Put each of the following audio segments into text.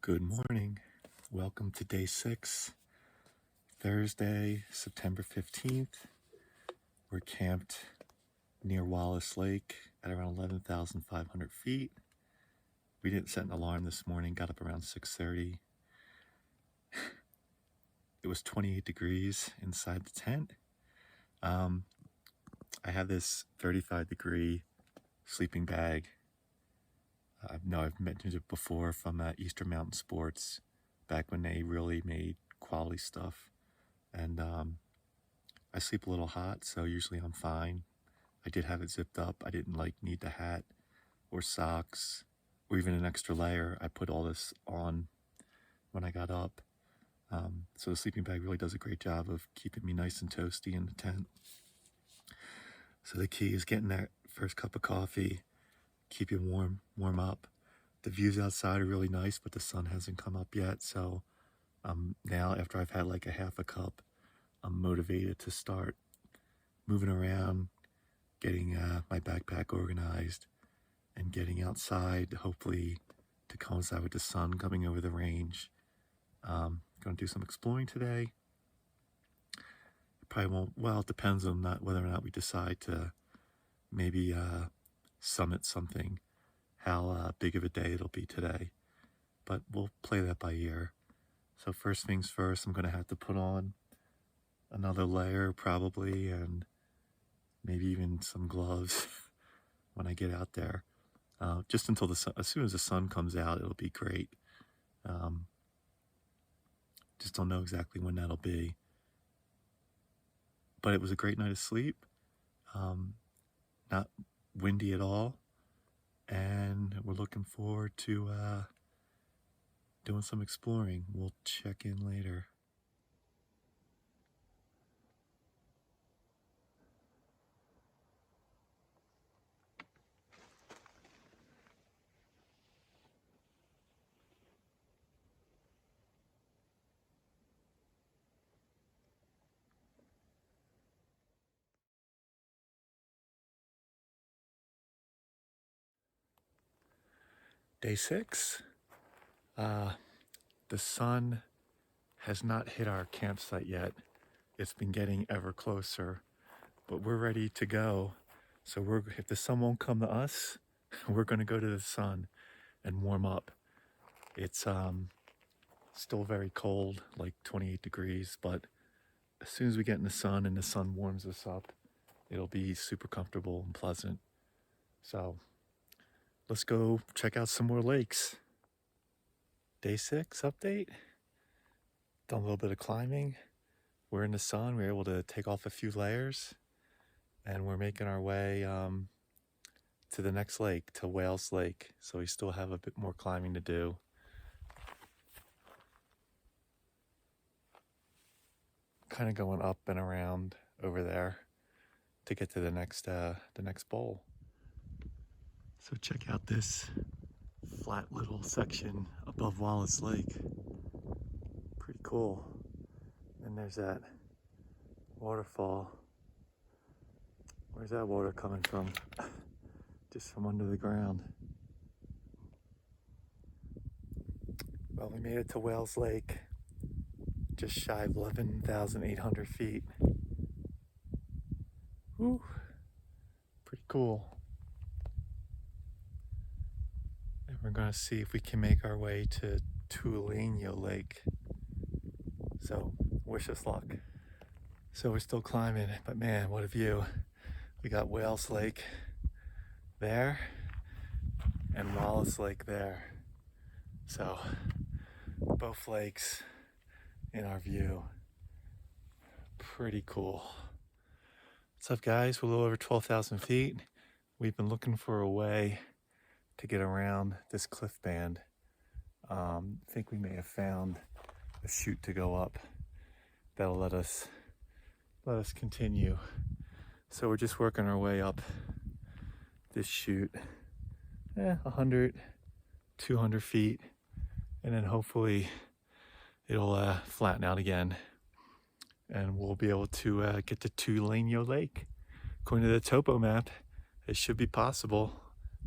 Good morning. Welcome to day 6, Thursday, September 15th. We're camped near Wallace Lake at around 11,500 feet. We didn't set an alarm this morning, got up around 6:30. It was 28 degrees inside the tent. I have this 35-degree sleeping bag. I know I've mentioned it before from Eastern Mountain Sports, back when they really made quality stuff. And I sleep a little hot, so usually I'm fine. I did have it zipped up. I didn't need the hat or socks or even an extra layer. I put all this on when I got up. So the sleeping bag really does a great job of keeping me nice and toasty in the tent. So the key is getting that first cup of coffee, keep you warm up. The views outside are really nice, but the sun hasn't come up yet. So now, after I've had like a half a cup, I'm motivated to start moving around, getting my backpack organized, and getting outside, hopefully to coincide with the sun coming over the range. Going to do some exploring today. Probably won't, well, it depends on whether or not we decide to maybe summit something, how big of a day it'll be today. But we'll play that by ear. So first things first, I'm going to have to put on another layer probably, and maybe even some gloves when I get out there. Just until the sun, as soon as the sun comes out, it'll be great. Just don't know exactly when that'll be. But it was a great night of sleep. Not windy at all. And we're looking forward to doing some exploring. We'll check in later. Day 6. The sun has not hit our campsite yet. It's been getting ever closer, but we're ready to go. So if the sun won't come to us, we're going to go to the sun and warm up. It's still very cold, like 28 degrees, but as soon as we get in the sun and the sun warms us up, it'll be super comfortable and pleasant. So let's go check out some more lakes. Day 6 update. Done a little bit of climbing. We're in the sun. We're able to take off a few layers, and we're making our way to the next lake, to Wales Lake. So we still have a bit more climbing to do. Kind of going up and around over there to get to the next bowl. So check out this flat little section above Wallace Lake. Pretty cool. And there's that waterfall. Where's that water coming from? Just from under the ground. Well, we made it to Wales Lake, just shy of 11,800 feet. Woo, pretty cool. And we're gonna see if we can make our way to Tulainyo Lake. So wish us luck. So we're still climbing, but man, what a view. We got Wales Lake there and Wallace Lake there. So both lakes in our view. Pretty cool. What's up, guys? We're a little over 12,000 feet. We've been looking for a way to get around this cliff band. I think we may have found a chute to go up that'll let us continue. So we're just working our way up this chute, 100, 200 feet, and then hopefully it'll flatten out again, and we'll be able to get to Tulainyo Lake. According to the topo map, it should be possible.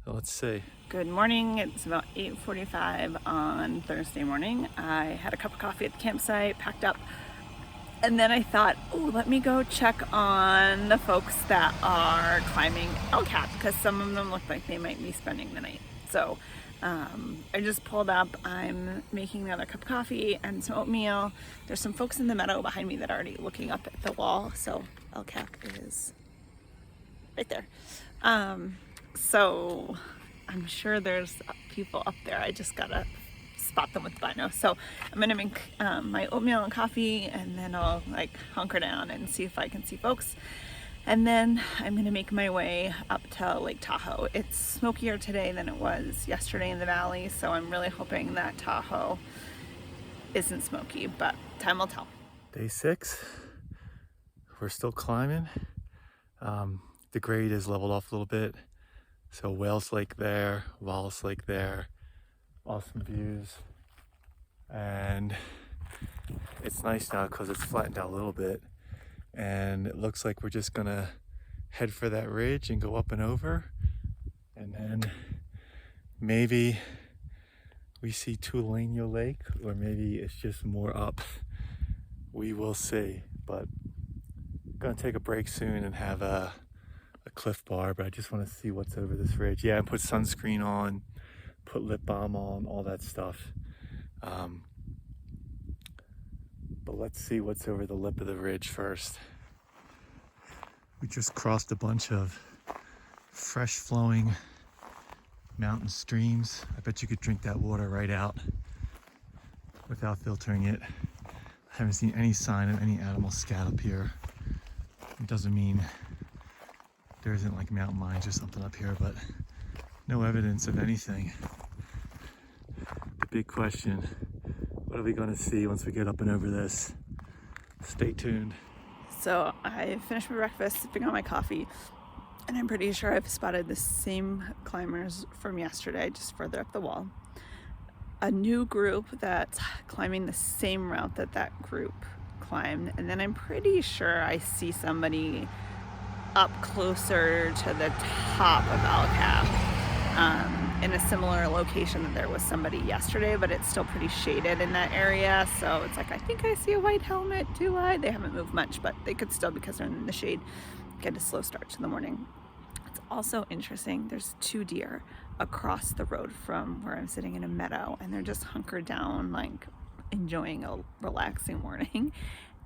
Let's see. Good morning. It's about 8:45 on Thursday morning. I had a cup of coffee at the campsite, packed up, and then I thought, oh, let me go check on the folks that are climbing El Cap, because some of them look like they might be spending the night. So I just pulled up. I'm making another cup of coffee and some oatmeal. There's some folks in the meadow behind me that are already looking up at the wall. So El Cap is right there. So I'm sure there's people up there. I just gotta spot them with the bino. So I'm gonna make my oatmeal and coffee, and then I'll like hunker down and see if I can see folks. And then I'm gonna make my way up to Lake Tahoe. It's smokier today than it was yesterday in the valley, so I'm really hoping that Tahoe isn't smoky, but time will tell. Day 6. We're still climbing. The grade is leveled off a little bit. So Whales Lake there, Wallace Lake there, awesome views. And it's nice now because it's flattened out a little bit. And it looks like we're just gonna head for that ridge and go up and over. And then maybe we see Tulainyo Lake, or maybe it's just more up. We will see, but I'm gonna take a break soon and have a Cliff Bar, but I just want to see what's over this ridge. Yeah, and put sunscreen on, put lip balm on, all that stuff. But let's see what's over the lip of the ridge first. We just crossed a bunch of fresh flowing mountain streams. I bet you could drink that water right out without filtering it. I haven't seen any sign of any animal scat up here. It doesn't mean there isn't like mountain lions or something up here, but no evidence of anything. The big question, what are we gonna see once we get up and over this? Stay tuned. So I finished my breakfast, sipping on my coffee, and I'm pretty sure I've spotted the same climbers from yesterday, just further up the wall. A new group that's climbing the same route that group climbed, and then I'm pretty sure I see somebody up closer to the top of El Cap, in a similar location that there was somebody yesterday, but it's still pretty shaded in that area. So it's like, I think I see a white helmet. Do I? They haven't moved much, but they could still, because they're in the shade, get a slow start to the morning. It's also interesting, there's 2 deer across the road from where I'm sitting in a meadow, and they're just hunkered down, like enjoying a relaxing morning.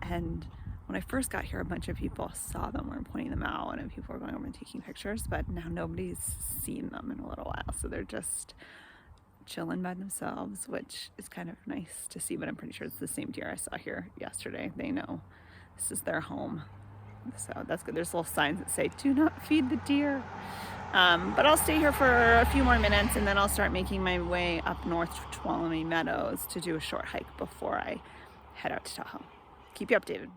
And when I first got here, a bunch of people saw them, were pointing them out, and people were going over and taking pictures, but now nobody's seen them in a little while. So they're just chilling by themselves, which is kind of nice to see, but I'm pretty sure it's the same deer I saw here yesterday. They know this is their home. So that's good. There's little signs that say, do not feed the deer. But I'll stay here for a few more minutes, and then I'll start making my way up north to Tuolumne Meadows to do a short hike before I head out to Tahoe. Keep you updated.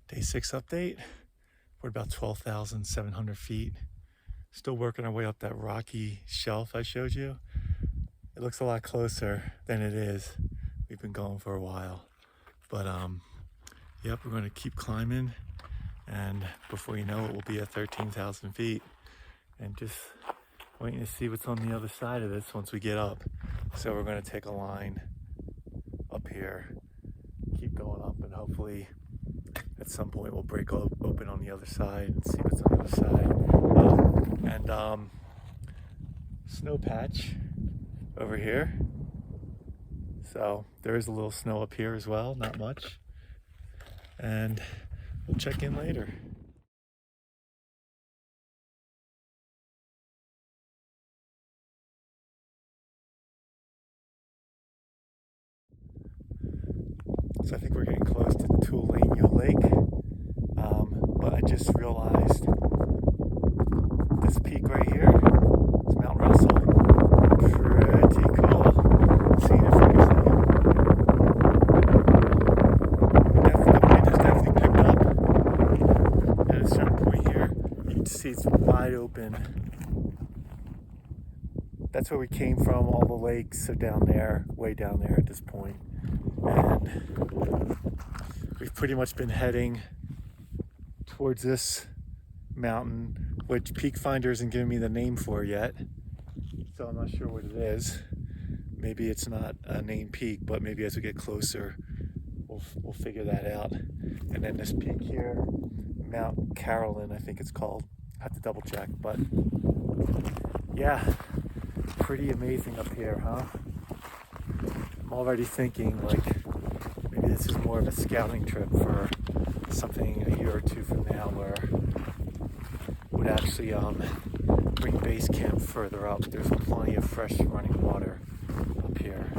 Day 6 update. We're about 12,700 feet. Still working our way up that rocky shelf I showed you. It looks a lot closer than it is. We've been going for a while. But yep, we're gonna keep climbing, and before you know it, we'll be at 13,000 feet. And just waiting to see what's on the other side of this once we get up. So we're gonna take a line up here, keep going up, and hopefully at some point we'll break open on the other side and see what's on the other side. Snow patch over here. So there is a little snow up here as well, not much. And we'll check in later. So I think we're getting close to Tulainyo Lake, but I just realized this peak right here is Mount Russell. Pretty cool. Seeing it from here. The wind has definitely picked up at a certain point here. You can see it's wide open. That's where we came from. All the lakes are down there, way down there at this point. And we've pretty much been heading towards this mountain, which Peak Finder isn't giving me the name for yet, so I'm not sure what it is. Maybe it's not a named peak, but maybe as we get closer, we'll figure that out. And then this peak here, Mount Carolyn, I think it's called. I have to double check, but yeah, pretty amazing up here, huh? I'm already thinking like maybe this is more of a scouting trip for something a year or two from now, where would actually bring base camp further up. There's plenty of fresh running water up here,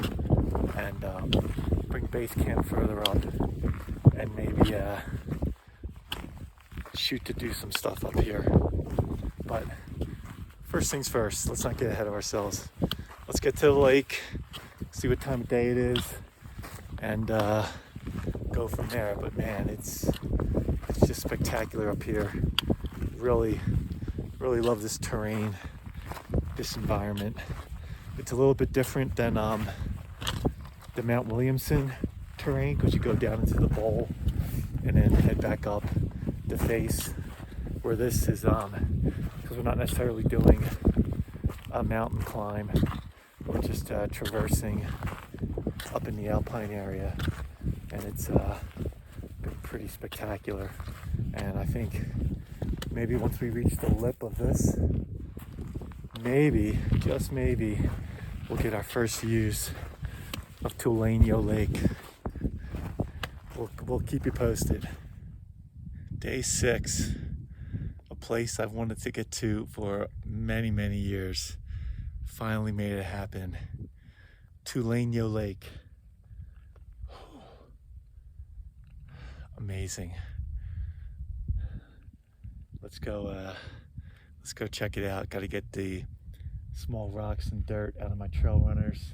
and bring base camp further up, and maybe shoot to do some stuff up here. But first things first, let's not get ahead of ourselves. Let's get to the lake, see what time of day it is, and go from there. But man, it's just spectacular up here. Really love this terrain, this environment. It's a little bit different than the Mount Williamson terrain, because you go down into the bowl and then head back up the face, where this is because we're not necessarily doing a mountain climb, we're just traversing up in the alpine area, and it's been pretty spectacular. And I think maybe once we reach the lip of this, maybe, just maybe, we'll get our first views of Tulainyo Lake. We'll keep you posted. Day 6, a place I've wanted to get to for many years. Finally made it happen. Tulainyo Lake. Amazing. Let's go check it out. Got to get the small rocks and dirt out of my trail runners.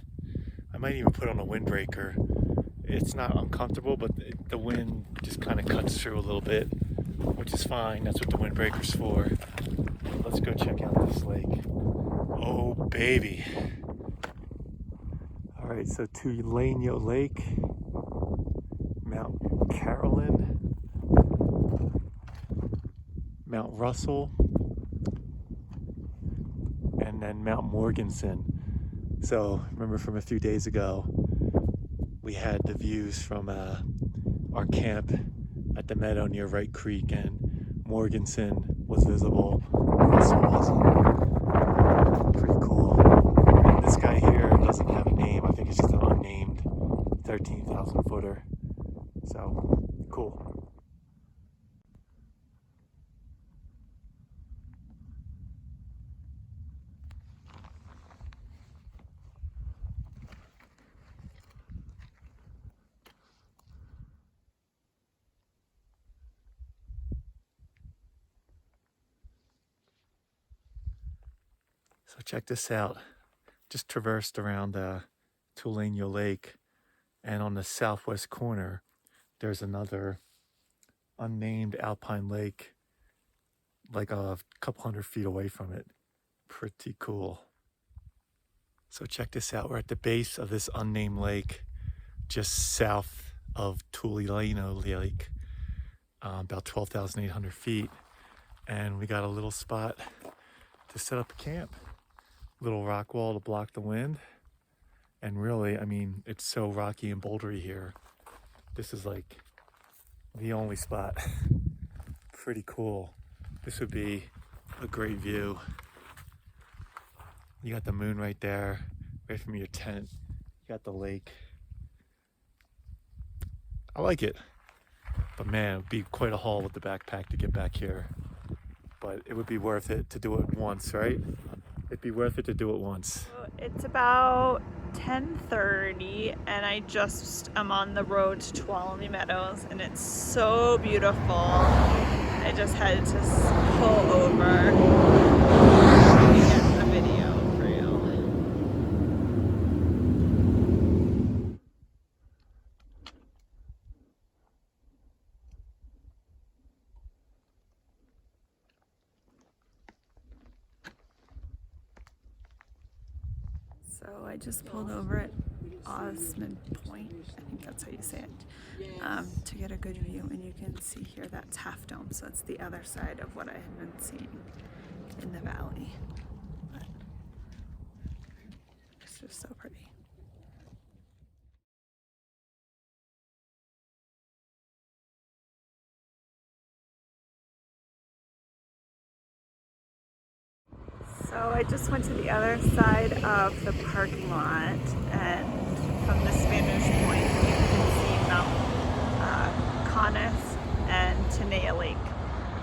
I might even put on a windbreaker. It's not uncomfortable, but the wind just kind of cuts through a little bit, which is fine. That's what the windbreaker's for. Let's go check out this lake. Oh, baby. All right, so Tulainyo Lake, Mount Carolyn, Mount Russell, and then Mount Morganson. So remember from a few days ago, we had the views from our camp at the meadow near Wright Creek, and Morganson was visible. Russell wasn't. Pretty cool. And this guy here doesn't have a name. I think it's just an unnamed 13,000 footer. So cool. So check this out. Just traversed around Tulainyo Lake, and on the southwest corner, there's another unnamed alpine lake, like a couple 100 feet away from it. Pretty cool. So check this out. We're at the base of this unnamed lake, just south of Tulainyo Lake, about 12,800 feet. And we got a little spot to set up a camp. Little rock wall to block the wind. And really, I mean, it's so rocky and bouldery here. This is like the only spot. Pretty cool. This would be a great view. You got the moon right there, right from your tent. You got the lake. I like it. But man, it would be quite a haul with the backpack to get back here. But it would be worth it to do it once, right? It'd be worth it to do it once. It's about 10:30 and I just am on the road to Tuolumne Meadows, and it's so beautiful. I just had to pull over to get the video for you. So I just pulled over at Osmond Point, I think that's how you say it, to get a good view. And you can see here that's Half Dome, so it's the other side of what I have been seeing in the valley. But it's just so pretty. So I just went to the other side of the parking lot, and from the Spanish Point you can see Mount Conus and Tulainyo Lake,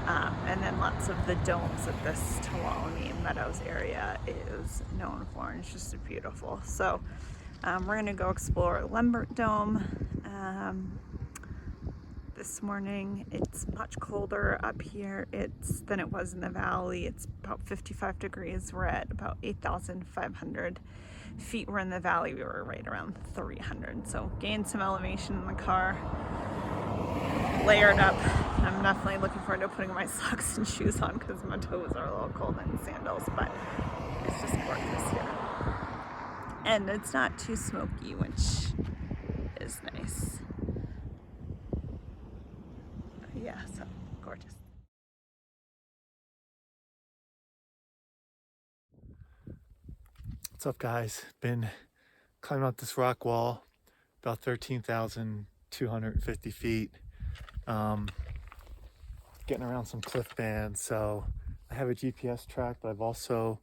and then lots of the domes that this Tuolumne Meadows area is known for, and it's just beautiful. So we're going to go explore Lambert Dome. This morning it's much colder up here than it was in the valley. It's about 55 degrees. We're at about 8,500 feet. We're in the valley, we were right around 300, so gained some elevation in the car, layered up. I'm definitely looking forward to putting my socks and shoes on because my toes are a little cold in sandals, but it's just gorgeous here, and it's not too smoky, which is nice. Yeah, so gorgeous. What's up, guys? Been climbing up this rock wall, about 13,250 feet, getting around some cliff bands. So I have a GPS track, but I've also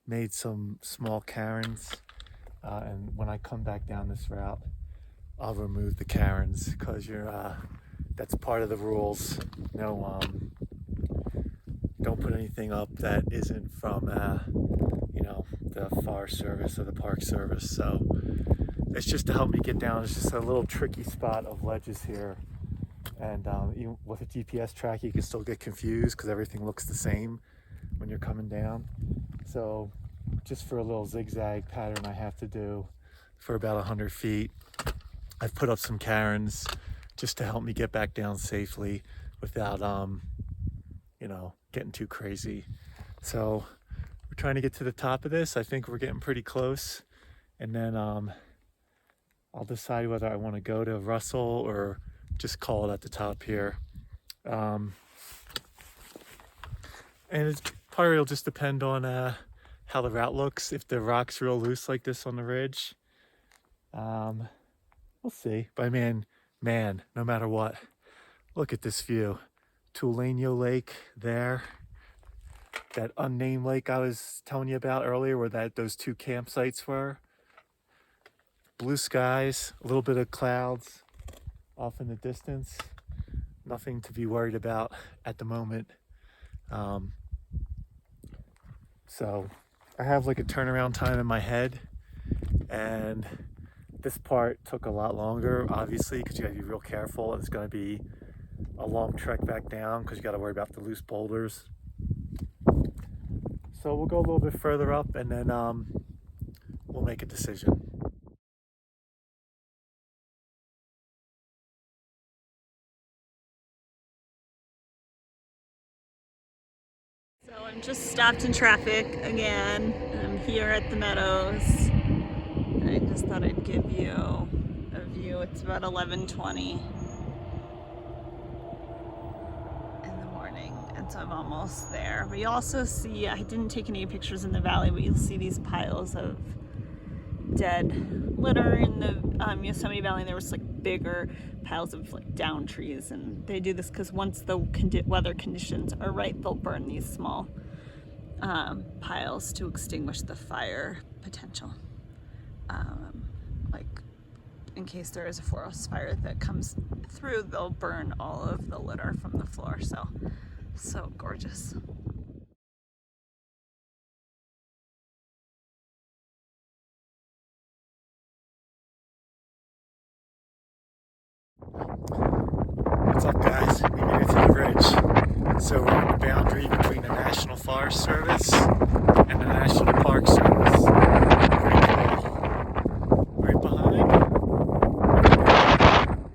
made some small cairns, and when I come back down this route, I'll remove the cairns because that's part of the rules. No, don't put anything up that isn't from the Forest Service or the Park Service. So it's just to help me get down. It's just a little tricky spot of ledges here, and even with a GPS track you can still get confused because everything looks the same when you're coming down. So just for a little zigzag pattern I have to do for about 100 feet, I've put up some cairns just to help me get back down safely without getting too crazy. So we're trying to get to the top of this. I think we're getting pretty close, and then I'll decide whether I want to go to Russell or just call it at the top here. And it's probably will just depend on how the route looks. If the rock's real loose like this on the ridge, we'll see. But man, no matter what, look at this view. Tulainyo Lake there, that unnamed lake I was telling you about earlier where those two campsites were. Blue skies, a little bit of clouds off in the distance. Nothing to be worried about at the moment. So I have like a turnaround time in my head, and this part took a lot longer, obviously, because you gotta be real careful. It's gonna be a long trek back down because you gotta worry about the loose boulders. So we'll go a little bit further up, and then we'll make a decision. So I'm just stopped in traffic again. I'm here at the Meadows. I just thought I'd give you a view. It's about 11:20 in the morning, and so I'm almost there. But you also see, I didn't take any pictures in the valley, but you'll see these piles of dead litter in the Yosemite Valley. There was like bigger piles of like down trees, and they do this because once the weather conditions are right, they'll burn these small piles to extinguish the fire potential, like in case there is a forest fire that comes through, they'll burn all of the litter from the floor. So gorgeous. What's up, guys? We made it to the ridge. So we're on the boundary between the National Forest Service and the National Park Service. Pretty cool. Right behind,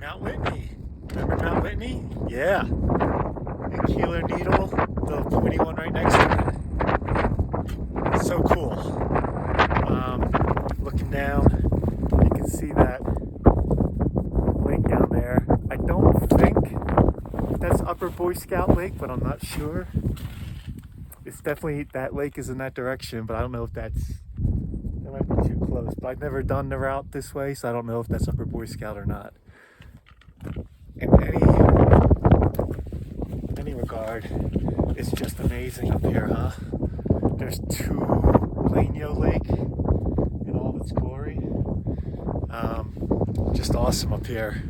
Mount Whitney. Remember Mount Whitney? Yeah. And Keeler Needle, the pointy one right next to it. So cool. Looking down, you can see Boy Scout lake, but I'm not sure. It's definitely, that lake is in that direction, but I don't know if that might be too close. But I've never done the route this way, so I don't know if that's Upper Boy Scout or not. In any regard, it's just amazing up here, huh? There's Tulainyo Lake in all of its glory. Just awesome up here.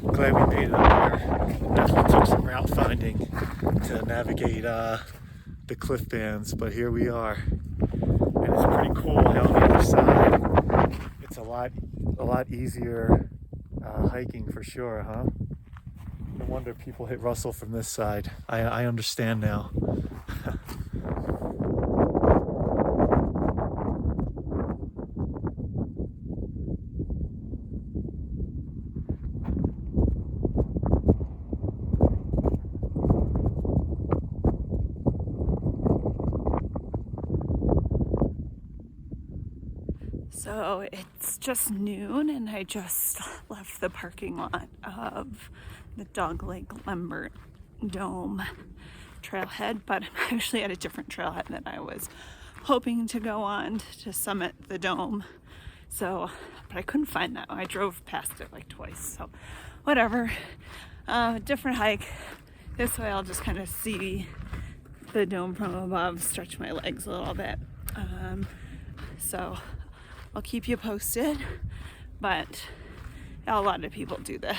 Glad we made it up here. Definitely took some route finding to navigate the cliff bands, but here we are. And it's pretty cool how on the other side it's a lot easier hiking for sure, huh? No wonder people hit Russell from this side. I understand now. So it's just noon and I just left the parking lot of the Dog Lake Lambert Dome trailhead, but I'm actually at a different trailhead than I was hoping to go on to summit the dome. So, but I couldn't find that. I drove past it like twice, so whatever. Different hike. This way I'll just kind of see the dome from above, stretch my legs a little bit. So I'll keep you posted, but a lot of people do this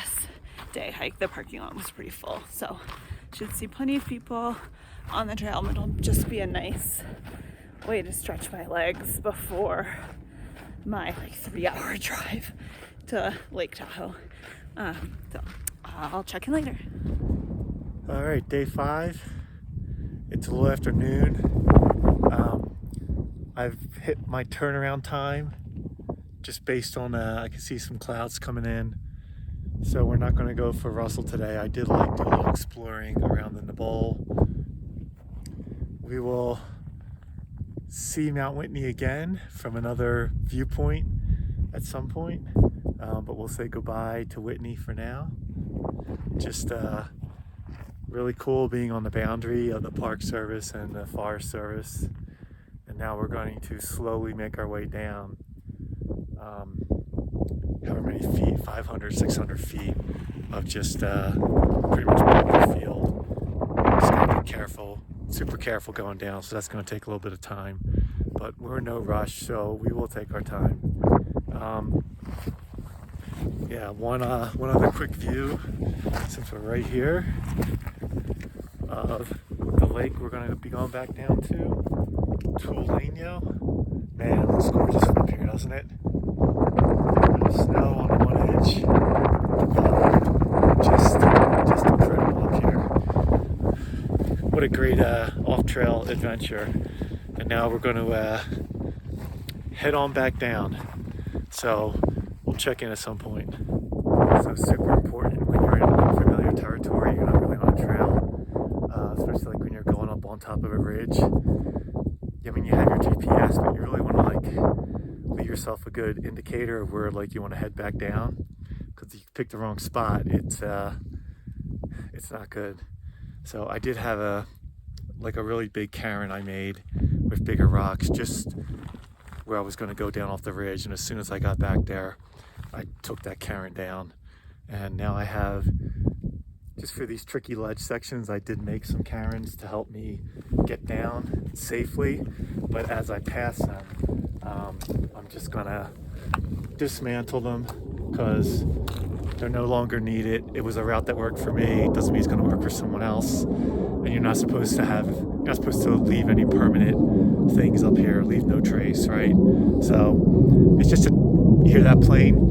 day hike. The parking lot was pretty full, so should see plenty of people on the trail. It'll just be a nice way to stretch my legs before my 3-hour drive to Lake Tahoe. So I'll check in later. All right, day 5. It's a little afternoon. I've hit my turnaround time just based on I can see some clouds coming in, so we're not going to go for Russell today. I did like do a little exploring around the Bowl. We will see Mount Whitney again from another viewpoint at some point, but we'll say goodbye to Whitney for now. Just really cool being on the boundary of the Park Service and the Forest Service. And now we're going to slowly make our way down however many feet, 500, 600 feet of just pretty much open field. Just gotta be careful, super careful going down, so that's going to take a little bit of time. But we're in no rush, so we will take our time. Yeah, one other quick view, since we're right here, of the lake we're going to be going back down to. Tulainyo. Man, it looks gorgeous from up here, doesn't it? Snow on one edge. Just incredible up here. What a great off-trail adventure. And now we're going to head on back down. So we'll check in at some point. So super important when you're in unfamiliar territory, you're not really on a trail, especially like when you're going up on top of a ridge. I mean, you have your GPS, but you really want to leave yourself a good indicator of where you want to head back down, because if you pick the wrong spot, it's not good. So I did have a really big cairn I made with bigger rocks just where I was going to go down off the ridge, and as soon as I got back there, I took that cairn down. And now I have, just for these tricky ledge sections, I did make some cairns to help me get down safely. But as I pass them, I'm just gonna dismantle them because they're no longer needed. It was a route that worked for me. It doesn't mean it's gonna work for someone else. And you're not supposed to leave any permanent things up here, leave no trace, right? So it's just you hear that plane?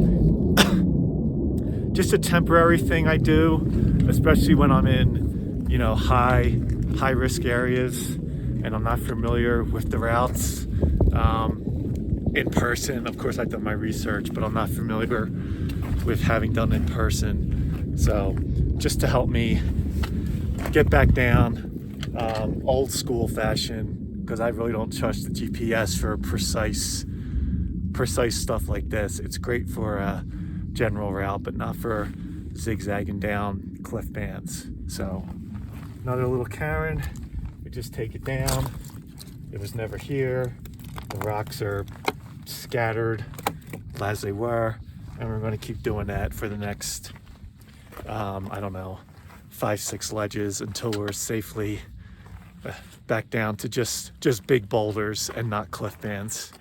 Just a temporary thing I do, especially when I'm in, high risk areas and I'm not familiar with the routes in person. Of course, I've done my research, but I'm not familiar with having done it in person. So just to help me get back down, old school fashion, because I really don't trust the GPS for precise stuff like this. It's great for a general route, but not for zigzagging down cliff bands. So Another little cairn. We just take it down. It was never here. The rocks are scattered as they were, and we're going to keep doing that for the next, I don't know, 5-6 ledges until we're safely back down to just big boulders and not cliff bands.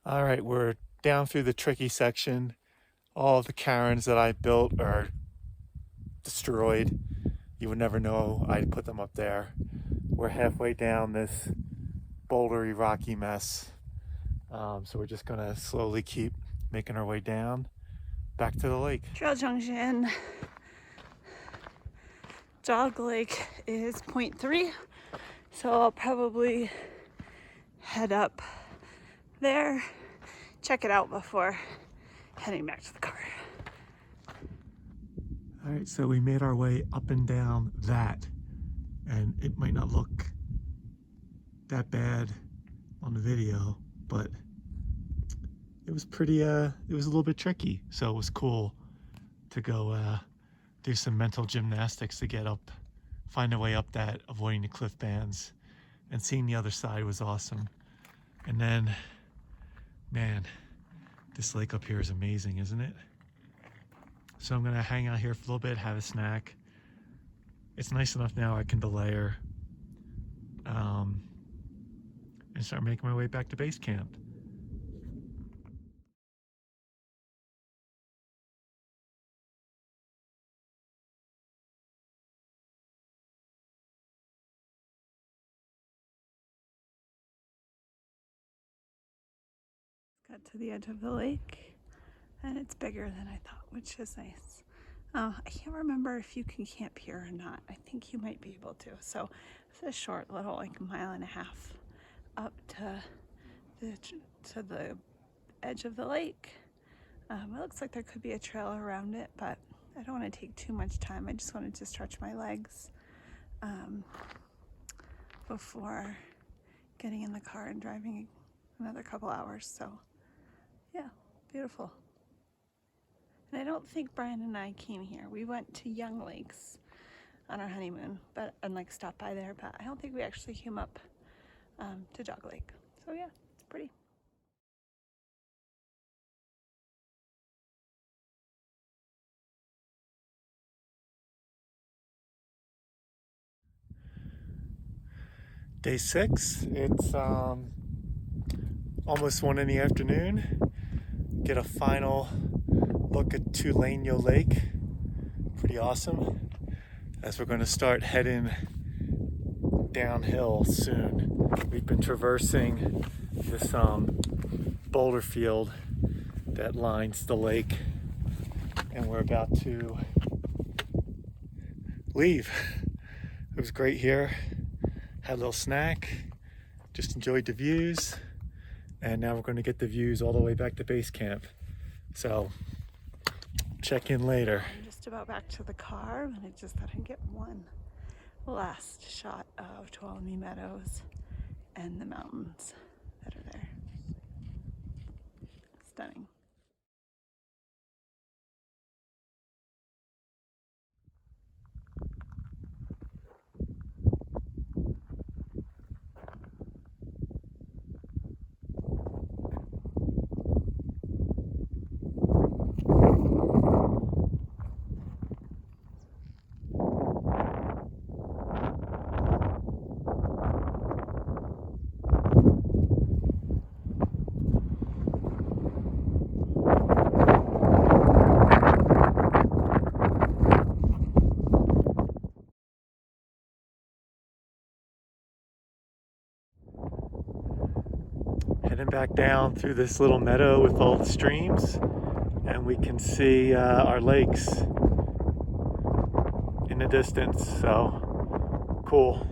All right, we're down through the tricky section. All of the cairns that I built are destroyed. You would never know I'd put them up there. We're halfway down this bouldery, rocky mess. So we're just gonna slowly keep making our way down back to the lake. Trail junction. Dog Lake is 0.3, so I'll probably head up there, check it out before heading back to the car. All right, so we made our way up and down that, and it might not look that bad on the video, but it was pretty, it was a little bit tricky. So it was cool to go do some mental gymnastics to get up, find a way up that, avoiding the cliff bands, and seeing the other side was awesome. And then, man, this lake up here is amazing, isn't it? So I'm gonna hang out here for a little bit, have a snack. It's nice enough now I can delayer and start making my way back to base camp. Got to the edge of the lake, and it's bigger than I thought, which is nice. I can't remember if you can camp here or not. I think you might be able to. So it's a short little, like, 1.5 miles up to the edge of the lake. It looks like there could be a trail around it, but I don't want to take too much time. I just wanted to stretch my legs before getting in the car and driving another couple hours. So yeah, beautiful. And I don't think Brian and I came here. We went to Young Lakes on our honeymoon, and like stopped by there, but I don't think we actually came up to Dog Lake. So yeah, it's pretty. Day 6, it's almost 1 in the afternoon. Get a final look at Tulainyo Lake. Pretty awesome. As we're going to start heading downhill soon. We've been traversing this boulder field that lines the lake, and we're about to leave. It was great here. Had a little snack, just enjoyed the views, and now we're going to get the views all the way back to base camp. So check in later. I'm just about back to the car, and I just thought I'd get one last shot of Tuolumne Meadows and the mountains that are there. Stunning. Heading back down through this little meadow with all the streams, and we can see our lakes in the distance. So cool.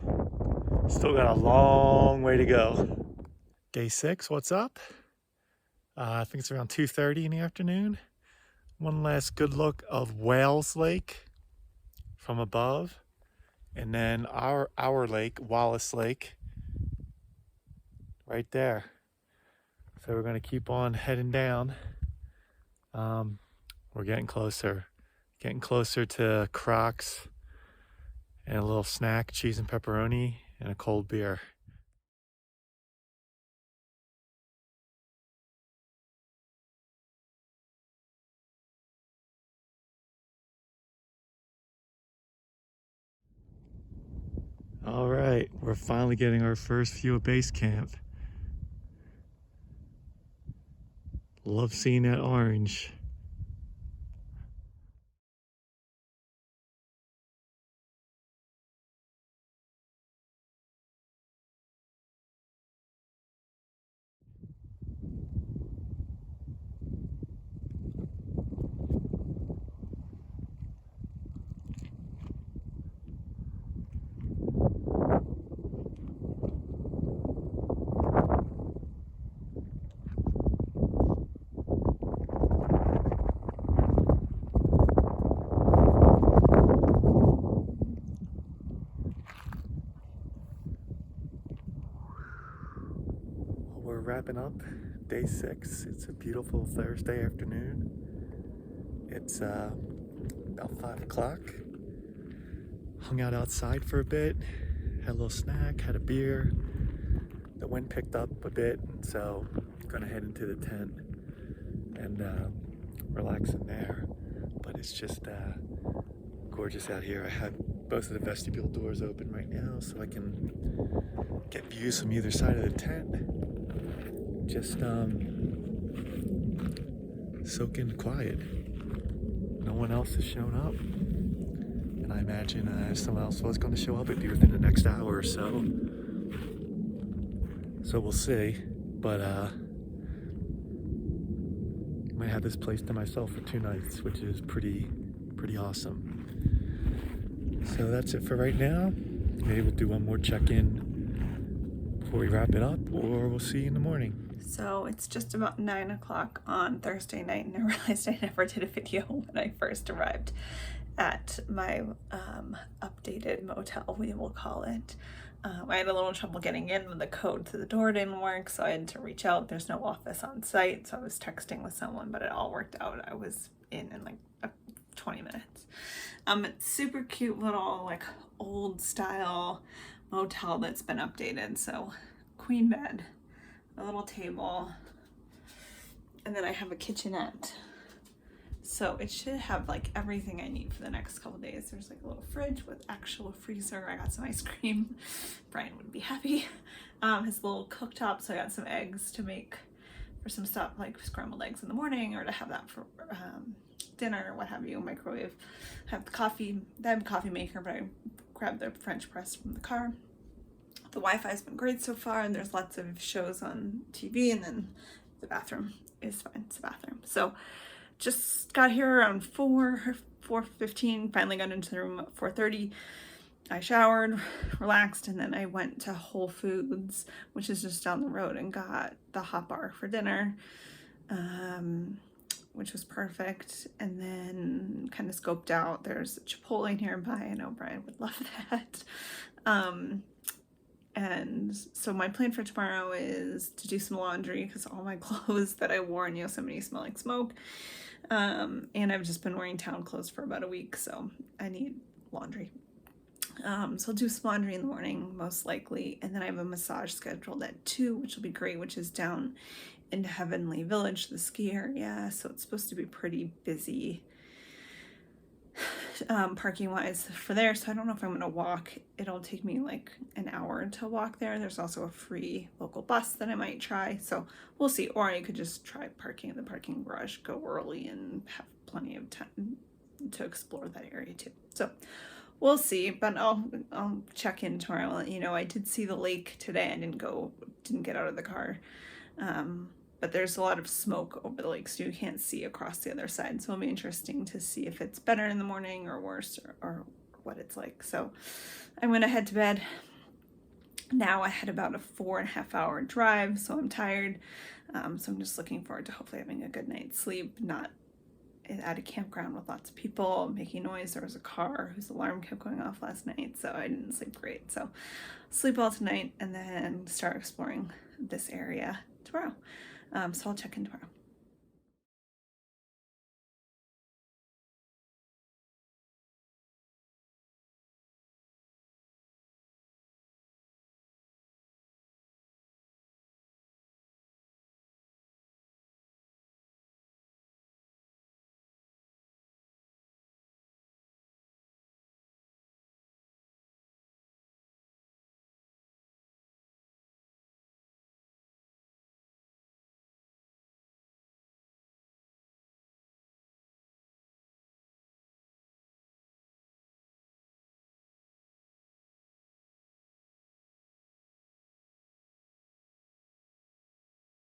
Still got a long way to go. Day 6, what's up? I think it's around 2:30 in the afternoon. One last good look of Wales Lake from above, and then our lake, Wallace Lake, right there. So we're going to keep on heading down. We're getting closer to Crocs and a little snack, cheese and pepperoni, and a cold beer. All right, we're finally getting our first view of base camp. Love seeing that orange. We're wrapping up day 6. It's a beautiful Thursday afternoon. It's about 5 o'clock. Hung out outside for a bit, had a little snack, had a beer. The wind picked up a bit, so I'm gonna head into the tent and relax in there. But it's just gorgeous out here. I have both of the vestibule doors open right now so I can get views from either side of the tent. Just soak in quiet. No one else has shown up, and I imagine if someone else was going to show up, it'd be within the next hour or so. So we'll see, but might have this place to myself for 2 nights, which is pretty awesome. So that's it for right now. Maybe we'll do one more check-in before we wrap it up, or we'll see you in the morning. So it's just about 9 o'clock on Thursday night, and I realized I never did a video when I first arrived at my updated motel, we will call it. I had a little trouble getting in when the code to the door didn't work, so I had to reach out. There's no office on site, so I was texting with someone, but it all worked out. I was in like 20 minutes. It's super cute little like old style motel that's been updated. So queen bed, a little table, and then I have a kitchenette. So it should have like everything I need for the next couple days. There's like a little fridge with actual freezer. I got some ice cream. Brian would be happy. His little cooktop, so I got some eggs to make for some stuff like scrambled eggs in the morning, or to have that for dinner or what have you. Microwave. Have the coffee. I have a coffee maker, but I grabbed the French press from the car. The Wi-Fi's been great so far, and there's lots of shows on TV, and then the bathroom is fine. It's a bathroom. So just got here around 4:15, finally got into the room at 4:30. I showered, relaxed, and then I went to Whole Foods, which is just down the road, and got the hot bar for dinner, which was perfect. And then kind of scoped out, there's a Chipotle nearby. I know Brian would love that. And so my plan for tomorrow is to do some laundry, because all my clothes that I wore in Yosemite smell like smoke. And I've just been wearing town clothes for about a week, so I need laundry. So I'll do some laundry in the morning, most likely. And then I have a massage scheduled at 2, which will be great, which is down in Heavenly Village, the ski area. So it's supposed to be pretty busy parking wise for there. So I don't know if I'm gonna walk. It'll take me like an hour to walk there. There's also a free local bus that I might try, so we'll see. Or I could just try parking in the parking garage, go early, and have plenty of time to explore that area too. So we'll see, but I'll check in tomorrow and let you know. I did see the lake today. I didn't get out of the car. But there's a lot of smoke over the lake, so you can't see across the other side. So it'll be interesting to see if it's better in the morning or worse, or what it's like. So I'm gonna head to bed. Now I had about a 4.5 hour drive, so I'm tired. So I'm just looking forward to hopefully having a good night's sleep, not at a campground with lots of people making noise. There was a car whose alarm kept going off last night, so I didn't sleep great. So sleep well tonight and then start exploring this area tomorrow. So I'll check in tomorrow.